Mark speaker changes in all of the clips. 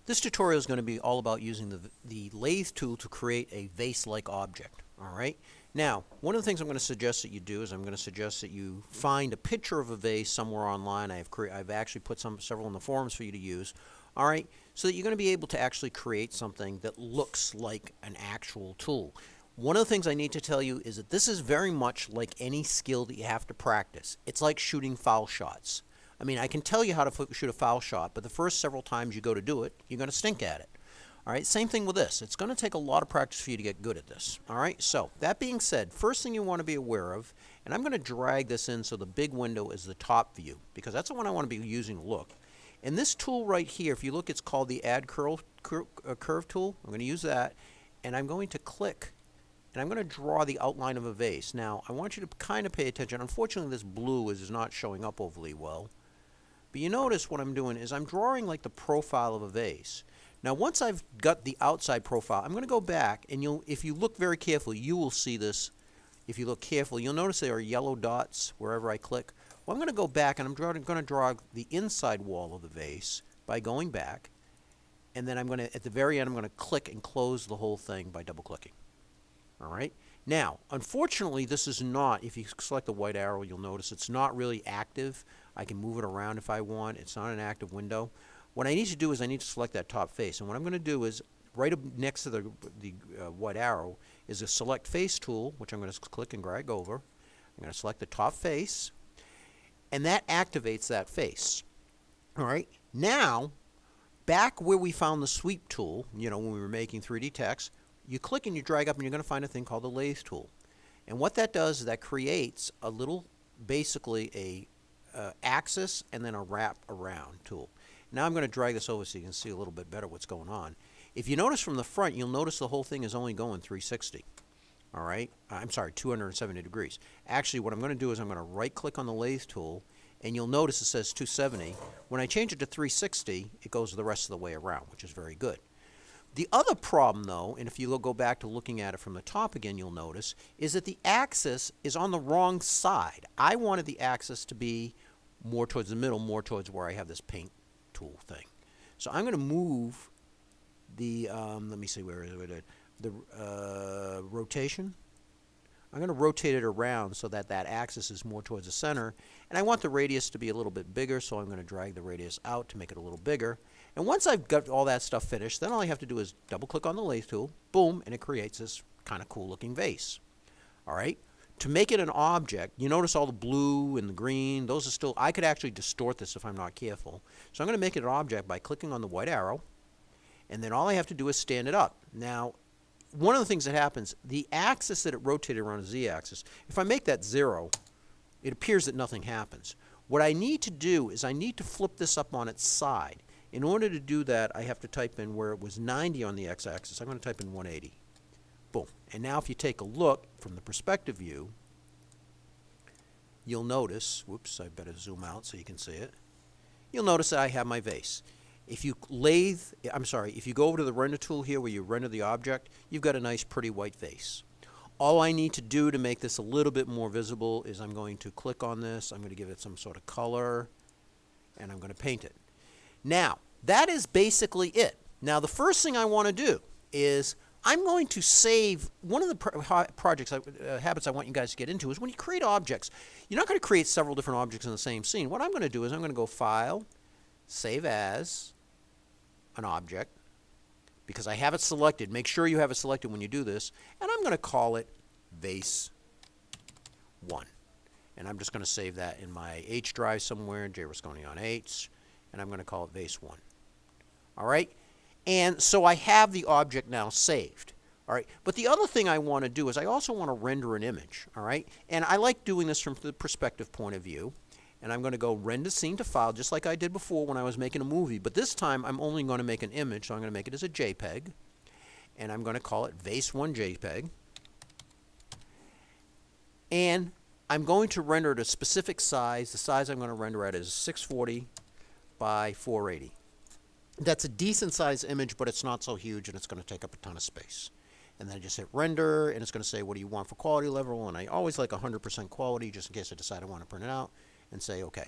Speaker 1: This tutorial is going to be all about using the lathe tool to create a vase-like object. Alright? Now, one of the things I'm going to suggest that you do is I'm going to suggest that you find a picture of a vase somewhere online. I've actually put several in the forums for you to use. Alright? So that you're going to be able to actually create something that looks like an actual tool. One of the things I need to tell you is that this is very much like any skill that you have to practice. It's like shooting foul shots. I mean, I can tell you how to shoot a foul shot, but the first several times you go to do it, you're going to stink at it. All right, same thing with this. It's going to take a lot of practice for you to get good at this. All right, so that being said, first thing you want to be aware of, and I'm going to drag this in so the big window is the top view, because that's the one I want to be using to look. And this tool right here, if you look, it's called the Add Curve tool. I'm going to use that, and I'm going to click, and I'm going to draw the outline of a vase. Now, I want you to kind of pay attention. Unfortunately, this blue is not showing up overly well. But you notice what I'm doing is I'm drawing like the profile of a vase. Now once I've got the outside profile, I'm going to go back and if you look very carefully, you will see this. If you look carefully, you'll notice there are yellow dots wherever I click. Well, I'm going to go back and I'm going to draw the inside wall of the vase by going back. And then I'm going to, at the very end, I'm going to click and close the whole thing by double clicking. All right. Now, unfortunately, this is not, if you select the white arrow, you'll notice it's not really active. I can move it around if I want. It's not an active window. What I need to do is I need to select that top face. And what I'm going to do is, right up next to the white arrow, is a Select Face tool, which I'm going to click and drag over. I'm going to select the top face, and that activates that face. All right. Now, back where we found the Sweep tool, you know, when we were making 3D text, you click and you drag up and you're going to find a thing called the Lathe tool. And what that does is that creates a little, basically a axis and then a wrap around tool. Now I'm going to drag this over so you can see a little bit better what's going on. If you notice from the front, you'll notice the whole thing is only going 360. All right? I'm sorry, 270 degrees. Actually, what I'm going to do is I'm going to right click on the Lathe tool, and you'll notice it says 270. When I change it to 360, it goes the rest of the way around, which is very good. The other problem, though, and if you go back to looking at it from the top again, you'll notice, is that the axis is on the wrong side. I wanted the axis to be more towards the middle, more towards where I have this paint tool thing. So I'm going to move the, let me see, where is it? The rotation. I'm going to rotate it around so that that axis is more towards the center. And I want the radius to be a little bit bigger, so I'm going to drag the radius out to make it a little bigger. And once I've got all that stuff finished, then all I have to do is double click on the lathe tool, boom, and it creates this kind of cool looking vase. All right. To make it an object, you notice all the blue and the green, those are still, I could actually distort this if I'm not careful. So I'm going to make it an object by clicking on the white arrow, and then all I have to do is stand it up. Now, one of the things that happens, the axis that it rotated around is z-axis. If I make that 0, it appears that nothing happens. What I need to do is I need to flip this up on its side. In order to do that, I have to type in where it was 90 on the x-axis. I'm going to type in 180. Boom. And now if you take a look from the perspective view, you'll notice, whoops, I better zoom out so you can see it. You'll notice that I have my vase. If you if you go over to the render tool here where you render the object, you've got a nice pretty white vase. All I need to do to make this a little bit more visible is I'm going to click on this, I'm going to give it some sort of color, and I'm going to paint it. Now, that is basically it. Now, the first thing I want to do is I'm going to save, one of the habits I want you guys to get into is when you create objects, you're not going to create several different objects in the same scene. What I'm going to do is I'm going to go File, Save As, an object, because I have it selected. Make sure you have it selected when you do this, and I'm going to call it Vase 1. And I'm just going to save that in my H drive somewhere, JRasconi on H, and I'm going to call it Vase 1. All right? And so I have the object now saved. All right? But the other thing I want to do is I also want to render an image. All right? And I like doing this from the perspective point of view. And I'm going to go render scene to file just like I did before when I was making a movie. But this time I'm only going to make an image, so I'm going to make it as a JPEG. And I'm going to call it Vase1 JPEG. And I'm going to render it a specific size. The size I'm going to render at is 640 by 480. That's a decent sized image, but it's not so huge and it's going to take up a ton of space. And then I just hit render, and it's going to say, what do you want for quality level? And I always like 100% quality just in case I decide I want to print it out, and say OK.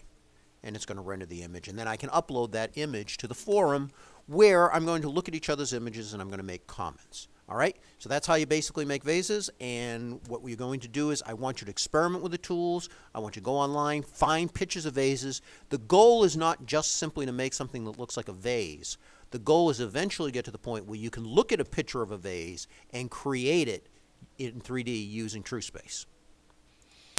Speaker 1: and it's going to render the image. And then I can upload that image to the forum where I'm going to look at each other's images and I'm going to make comments. All right, so that's how you basically make vases, and what we're going to do is I want you to experiment with the tools. I want you to go online, find pictures of vases. The goal is not just simply to make something that looks like a vase. The goal is eventually to get to the point where you can look at a picture of a vase and create it in 3D using TrueSpace.